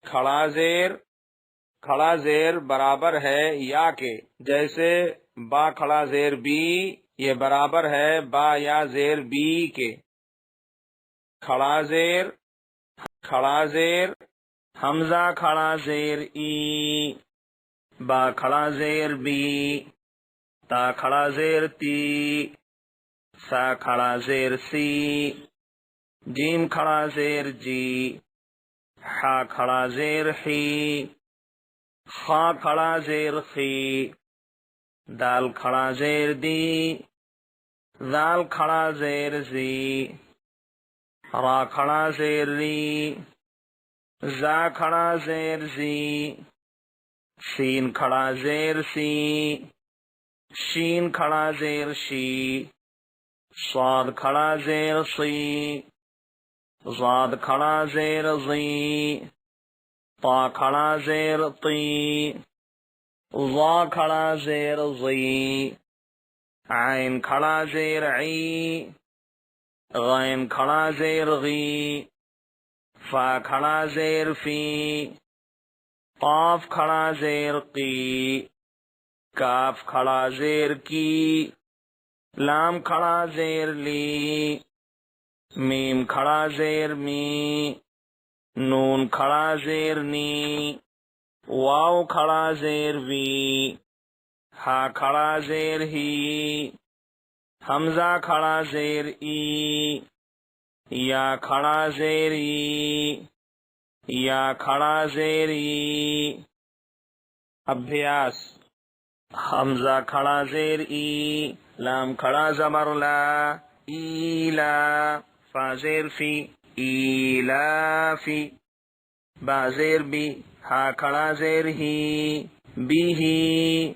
کھڑا زیر برابر ہے یا کے، جیسے با کھڑا زیر بی یہ برابر ہے با یا زیر بی کے۔ کھڑا زیر حمزہ کھڑا زیر ای، با کھڑا زیر بی، تا کھڑا زیر تی، سا کھڑا زیر سی، جیم کھڑا زیر جی، حا کھڑا زیر حی، خا کھڑا زیر خی، دال کھڑا زیر دی، ذال کھڑا زیر زی، را کھڑا زیر ری، زا کھڑا زیر زی، سین کھڑا زیر سی، شین کھڑا زیر شی، صاد کھڑا زیر سی، ضاد کھڑا زیر زی، طا کھڑا زیر طی، ظا کھڑا زیر ضی، عین کھڑا زیر عی، غین کھڑا زیر غی، فا کھڑا زیر فی، قاف کھڑا زیر قی، کاف کھڑا زیر کی، لام کھڑا زیر لی، میم کھڑا زیر می، نون کھڑا زیر نی، واو کھڑا زیر وی، ہا کھڑا زیر ہی، حمزہ کھڑا زیر ای، یا کھڑا زیر ای، یا کھڑا زیر ای۔ ابھیاس: حمزہ کھڑا زیر ای، لام کھڑا زبر لا، ایلا، فا زیر فی، ایلافی، با زیر بی، ہا کھڑا زیر ہی، بی ہی،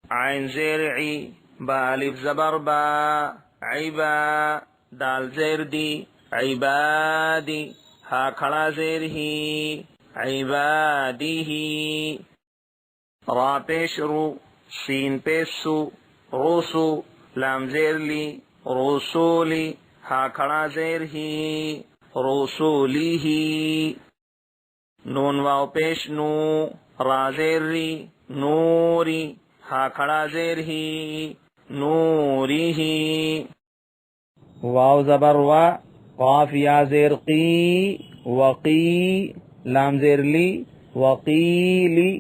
عین زیر عی، با الف زبر با، عیبا، دال زیر دی، عبادی، ہا کھڑا زیر ہی، عبادی ہی، را پیش رو، سین پیش سو، روسو، لام زیر لی، رسولی، ہا کھڑا زیر ہی، رسولی ہی، نون واو پیش نو، را زیر ری، نوری، ہا کھڑا زیر ہی، نوری ہی، واو زبر وا، قاف یا زیر قی، وقی، لام زیر لی، وقیلی،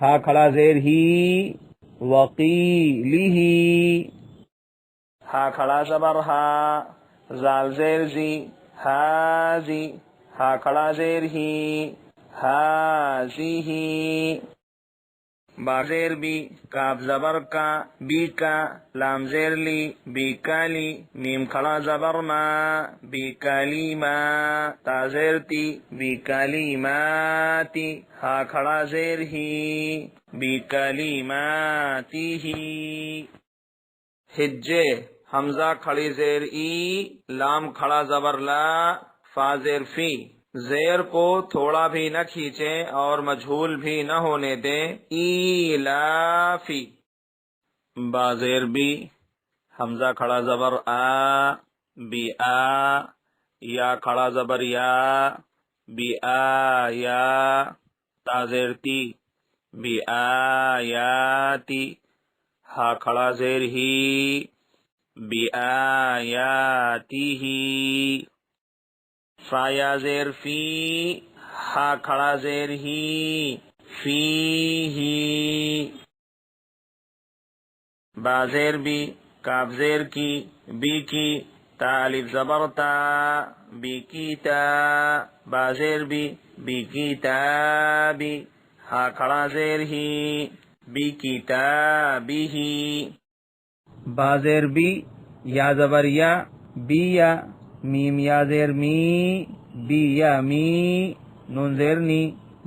ہا کھڑا زیر ہی، وقیلی ہی، ہا کھڑا زبر ہا، زال زیر زی، ہازی، ہا کھڑا زیر ہی، ہازی ہی، با زیر بی، کاف زبر کا، بی کا، لام زیر لی، بی کالی، میم کھڑا زبر ما، بی کالی ما، تا زیر تی، بی کالی ماتی، ہا کھڑا زیر ہی، بی کالی ماتی ہی۔ ہجے: حمزہ کھڑی زیر ای، لام کھڑا زبر لا، فا زیر فی، زیر کو تھوڑا بھی نہ کھینچیں اور مجھول بھی نہ ہونے دیں، ایلافی، با زیر بی، حمزہ کھڑا زبر آ، بی آ، یا کھڑا زبر یا، بی آ یا، تا زیر تی، بی آیاتی، ہا کھڑا زیر ہی، بی آیاتی ہی، فا یا زیر فی، ہا کھڑا زیر ہی، فی ہی، با زیر بی، کاف زیر کی، بی کی، تا الف زبر تا، بی کی تا، با زیر بی، بی کی تابی، ہا کھڑا زیر ہی، بی کتابی ہی، با زیر بی، یا زبر یا، بی یا، میم یا زیر می، بی یا می، نون زیر نی،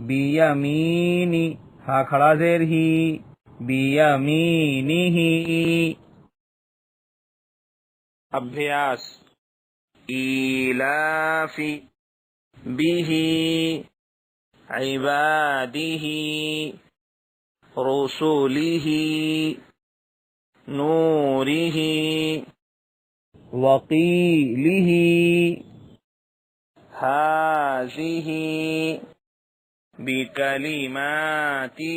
بی یا مینی، ہا کھڑا زیر ہی، بی یا مینی ہی۔ ابھیاس: ایلافی، بیہی، عبادیہی، رسولیہی، نوریہی، وقیلیہی، ہازیہی۔ بکلماتہ،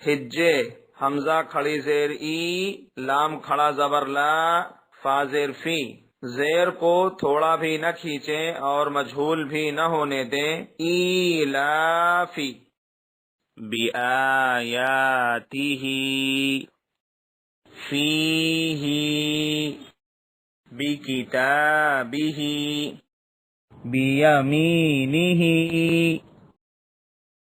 ہجے حمزہ کھڑی زیر ای، لام کھڑا زبر لا، فا زیر فی، زیر کو تھوڑا بھی نہ کھینچیں اور مجھول بھی نہ ہونے دیں، ایلافی، بآیاتہ، فیہ، بکتابہ، بیمینہ،